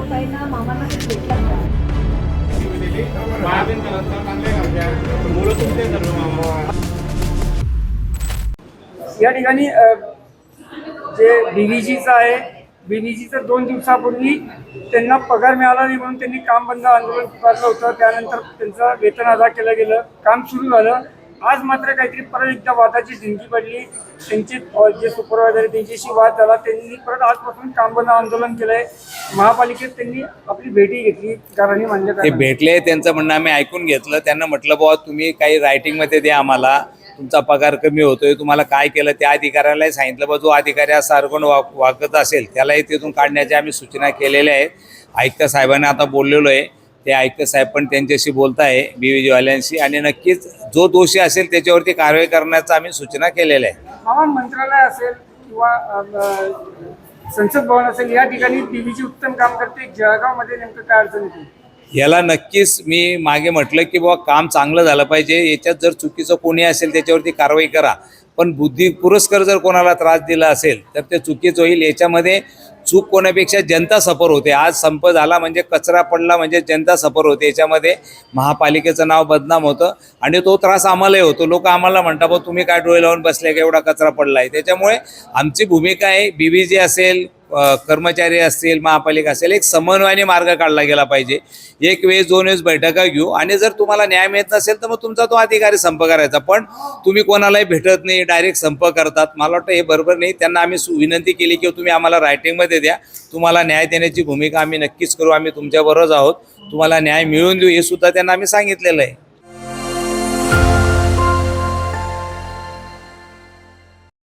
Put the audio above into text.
लोकांना मामांना ते भेटतात का? या ठिकाणी जे बीव्हीजीचं आहे, बीव्हीजीचं 2 दिवसापूर्वी त्यांना पगार मिळाला नाही म्हणून त्यांनी काम बंद आंदोलन पुकारलं होतं. त्यानंतर त्यांचं वेतन अदा केलं गेलं, काम सुरू झालं. आज मात्र काहीतरी परत एकदा वादाची झिंगी पडली. त्यांचे जे सुपरवायझर आहे त्यांच्याशी वाद झाला. त्यांनी परत आजपासून काम बंद आंदोलन केलंय. महापालिकेत त्यांनी आपली भेटी घेतली, घराणी मान्यता ते भेटले, त्यांचं म्हणणं आम्ही ऐकून घेतलं. त्यांना म्हटलं बाबा तुम्ही काही रायटिंगमध्ये द्या आम्हाला, तुमचा पगार कमी होतोय, तुम्हाला काय केलं त्या अधिकाऱ्यालाही सांगितलं. बा जो अधिकारी असा अर्गण वागत असेल त्यालाही तिथून काढण्याच्या आम्ही सूचना केलेल्या आहेत. आयुक्त साहेबांना आता बोललेलो आहे, ते आयुक्त साहेब पण त्यांच्याशी बोलत आहे बीव्हीजीवाल्यांशी, आणि नक्कीच जो दोषी असेल त्याच्यावरती कारवाई करण्याचा आम्मी सूचना केलेल्या आहे. हवामान मंत्रालय असेल किंवा संसद भवन असेल, या ठिकाणी बीव्हीजी उत्तम काम करते. जळगावमध्ये नेमकं काय अडचण येते? याला नक्कीच मी मागे म्हटलं की बाबा काम चांगलं झालं पाहिजे. याच्यात जर चुकीचं कोणी असेल त्याच्यावरती कारवाई करा, पण बुद्धी पुरस्कार जर कोणाला त्रास दिला असेल तर ते चुकीचं होईल. याच्यामध्ये चूक कोणापेक्षा जनता सफर होते. आज संप झाला म्हणजे कचरा पडला म्हणजे जनता सफर होते. याच्यामध्ये महापालिकेचं नाव बदनाम होतं आणि तो त्रास आम्हालाही होतो. लोक आम्हाला म्हणतात बा तुम्ही काय डोळे लावून बसले का, एवढा कचरा पडला आहे. त्याच्यामुळे आमची भूमिका आहे, बीव्हीजी असेल, कर्मचारी असतील, महापालिका असेल, एक समन्वयाने मार्ग काढला गेला पाहिजे. एक वेळेस 2 वेळेस बैठका घेऊ आणि जर तुम्हाला न्याय मिळत नसेल तर मग तुमचा तो अधिकारी संप करायचा. पण तुम्ही कोणालाही भेटत नाही, डायरेक्ट संप करतात. मला वाटतं हे बरोबर नाही. त्यांना आम्ही विनंती केली की तुम्ही आम्हाला रायटिंगमध्ये द्या, तुम्हाला न्याय देण्याची भूमिका आम्ही नक्कीच करू, आम्ही तुमच्याबरोबरच आहोत, तुम्हाला न्याय मिळवून देऊ, हे सुद्धा त्यांना आम्ही सांगितलेलं आहे.